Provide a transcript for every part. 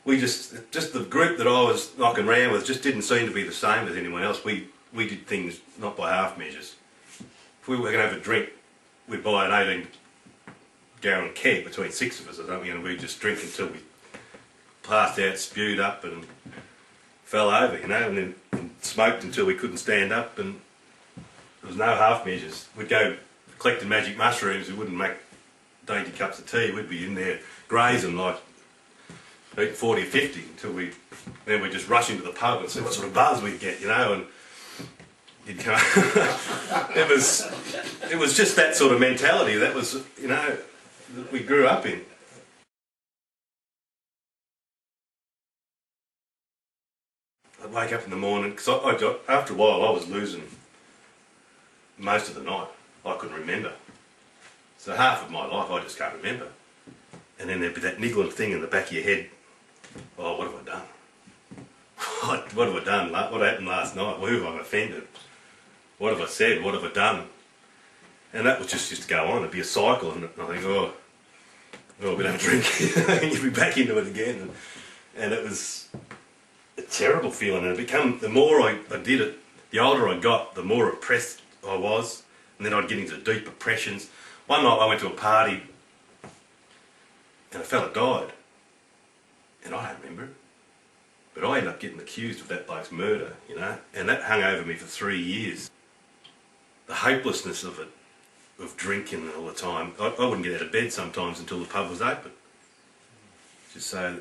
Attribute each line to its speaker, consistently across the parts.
Speaker 1: we just the group that I was knocking around with just didn't seem to be the same as anyone else. We did things not by half measures. If we were going to have a drink, we'd buy an 18-gallon keg between 6 of us or something, and we'd just drink until we passed out, spewed up and fell over, you know, and then smoked until we couldn't stand up, and there was no half measures. We'd go collecting magic mushrooms, we wouldn't make dainty cups of tea, we'd be in there grazing like eating 40 or 50 until then we'd just rush into the pub and see what sort of buzz we'd get, you know, and you'd come it was just that sort of mentality that was, you know, that we grew up in. I'd wake up in the morning, because after a while I was losing most of the night. I couldn't remember. So half of my life I just can't remember. And then there'd be that niggling thing in the back of your head. Oh, what have I done? What have I done? What happened last night? Who have I offended? What have I said? What have I done? And that was just used to go on. It'd be a cycle, and I think, oh, we don't drink. And you'd be back into it again. And it was a terrible feeling. And it became, the more I did it, the older I got, the more oppressed I was. And then I'd get into deep oppressions. One night I went to a party and a fella died. And I don't remember it. But I ended up getting accused of that bloke's murder, you know, and that hung over me for 3 years. The hopelessness of it, of drinking all the time. I wouldn't get out of bed sometimes until the pub was open. Just so,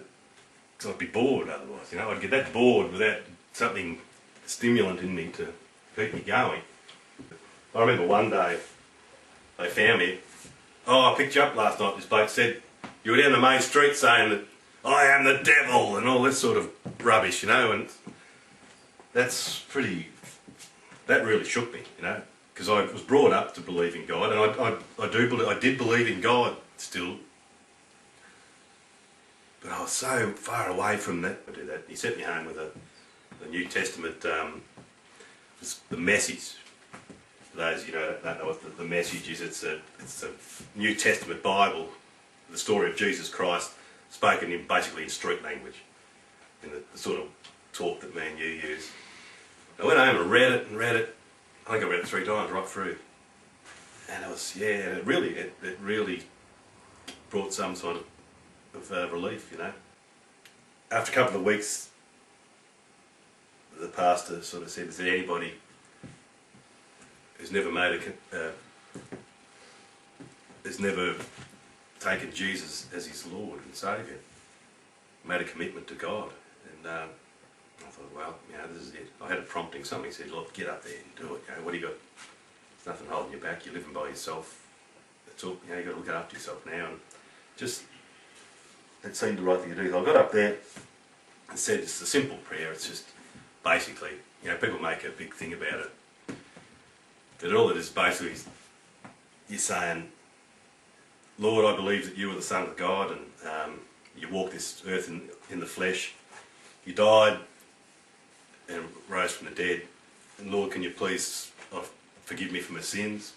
Speaker 1: because I'd be bored otherwise, you know. I'd get that bored without something stimulant in me to keep me going. I remember one day, they found me. Oh, I picked you up last night, this bloke said. You were down the main street saying that I am the devil and all this sort of rubbish, you know, and that really shook me, you know, because I was brought up to believe in God, and I did believe in God still, but I was so far away from that. I do that. He sent me home with the New Testament, the message. For those you know don't know what the message is, it's a New Testament Bible, the story of Jesus Christ, spoken basically in street language, in the sort of talk that me and you use. I went home and read it. I think I read it 3 times right through, and it was it really brought some sort of relief, you know. After a couple of weeks, the pastor sort of said, "Is there anybody who's never taken Jesus as his Lord and Saviour, made a commitment to God?" And I thought, well, you know, this is it. I had a prompting. Somebody said, look, get up there and do it. You know, what do you got? There's nothing holding you back. You're living by yourself. That's all. You know, you've got to look after yourself now. And just, it seemed the right thing to do. So I got up there and said, it's a simple prayer. It's just basically, you know, people make a big thing about it. But all it is basically, you're saying, Lord, I believe that you are the Son of God, and you walked this earth in the flesh. You died and rose from the dead. And Lord, can you please forgive me for my sins?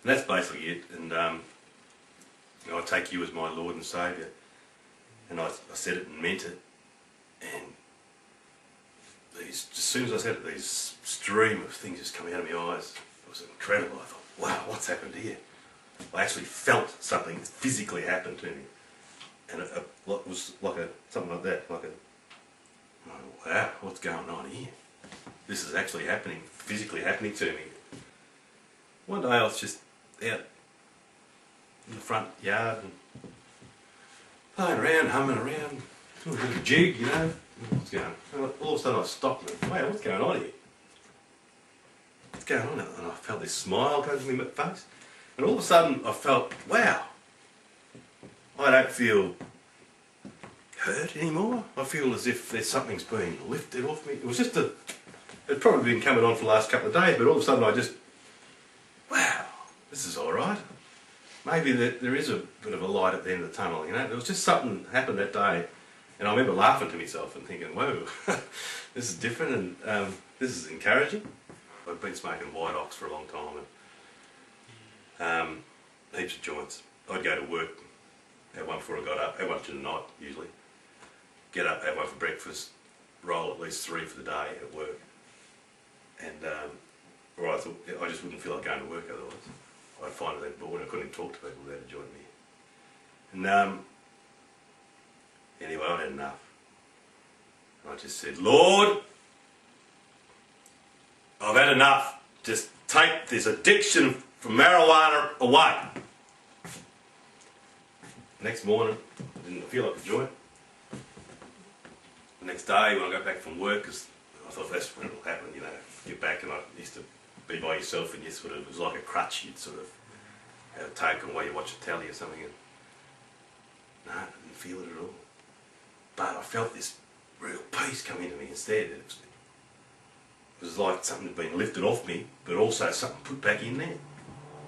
Speaker 1: And that's basically it. And you know, I take you as my Lord and Saviour. And I said it and meant it. And as soon as I said it, these stream of things just coming out of my eyes. It was incredible. I thought, wow, what's happened here? I actually felt something physically happen to me, and it was like something like that, oh, wow, what's going on here? This is actually happening, physically happening to me. One day I was just out in the front yard and playing around, humming around, doing a bit of a jig, you know. What's going on? All of a sudden I stopped and wow, what's going on here? What's going on? And I felt this smile go to my face. And all of a sudden I felt, wow, I don't feel hurt anymore. I feel as if there's something's being lifted off me. It was just it'd probably been coming on for the last couple of days, but all of a sudden I just, wow, this is alright. Maybe there is a bit of a light at the end of the tunnel, you know. There was just something happened that day, and I remember laughing to myself and thinking, whoa, this is different, and this is encouraging. I've been smoking White Ox for a long time, and heaps of joints. I'd go to work, have one before I got up, have one to the night usually. get up, have one for breakfast, roll at least 3 for the day at work. And, or I thought, I just wouldn't feel like going to work otherwise. I'd find it that bored, I couldn't even talk to people without it joining me. And anyway, I had enough. And I just said, Lord, I've had enough. Just take this addiction from marijuana away. Next morning, I didn't feel like a joint. The next day, when I got back from work, because I thought that's when it'll happen, you know, get back, and I used to be by yourself, and you sort of, it was like a crutch, you'd sort of have a token while you watch a telly or something, and no, I didn't feel it at all. But I felt this real peace come into me instead. It was like something had been lifted off me, but also something put back in there.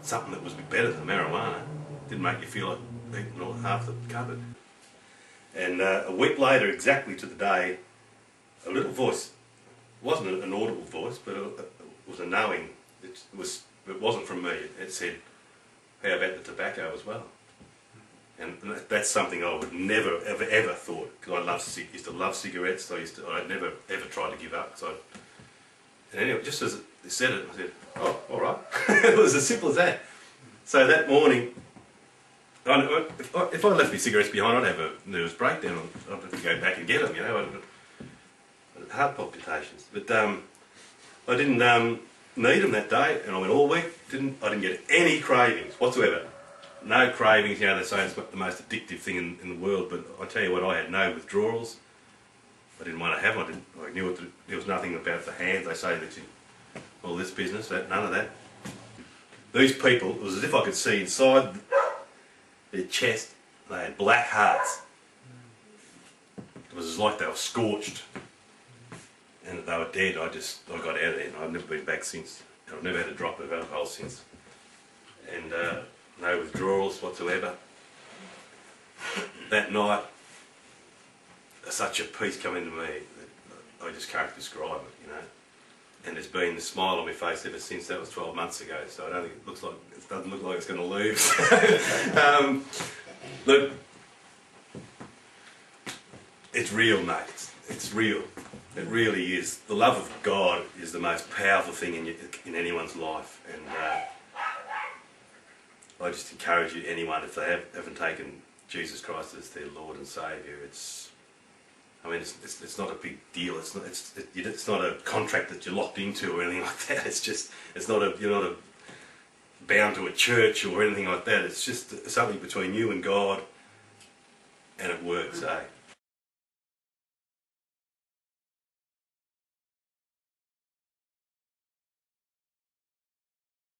Speaker 1: Something that was better than marijuana. Didn't make you feel like eating all half the cupboard. And a week later, exactly to the day, a little voice, it wasn't an audible voice, but it was a knowing. It wasn't from me. It said, how about the tobacco as well? And that's something I would never, ever thought, because I used to love cigarettes. I'd never, ever tried to give up. And anyway, just as they said it, I said, oh, all right. It was as simple as that. So that morning, if I left my cigarettes behind, I'd have a nervous breakdown. I'd have to go back and get them, you know. Heart palpitations. But I didn't need them that day, and I went all week. I didn't get any cravings whatsoever. No cravings, you know, they say it's the most addictive thing in the world, but I tell you what, I had no withdrawals. I didn't want to have them. I knew there was nothing about the hands. They say that all this business, none of that. These people, it was as if I could see inside their chest. They had black hearts. It was like they were scorched, and that they were dead. I got out of there, and I've never been back since. I've never had a drop of alcohol since, and no withdrawals whatsoever. That night, such a peace come into me that I just can't describe it, you know. And there's been the smile on my face ever since. That was 12 months ago, so I don't think it doesn't look like it's going to lose. Look, it's real, mate. It's real. It really is. The love of God is the most powerful thing in anyone's life, and I just encourage you, anyone, if they haven't taken Jesus Christ as their Lord and Saviour, it's not a big deal. It's not a contract that you're locked into or anything like that. You're not bound to a church or anything like that. It's just something between you and God, and it works, eh?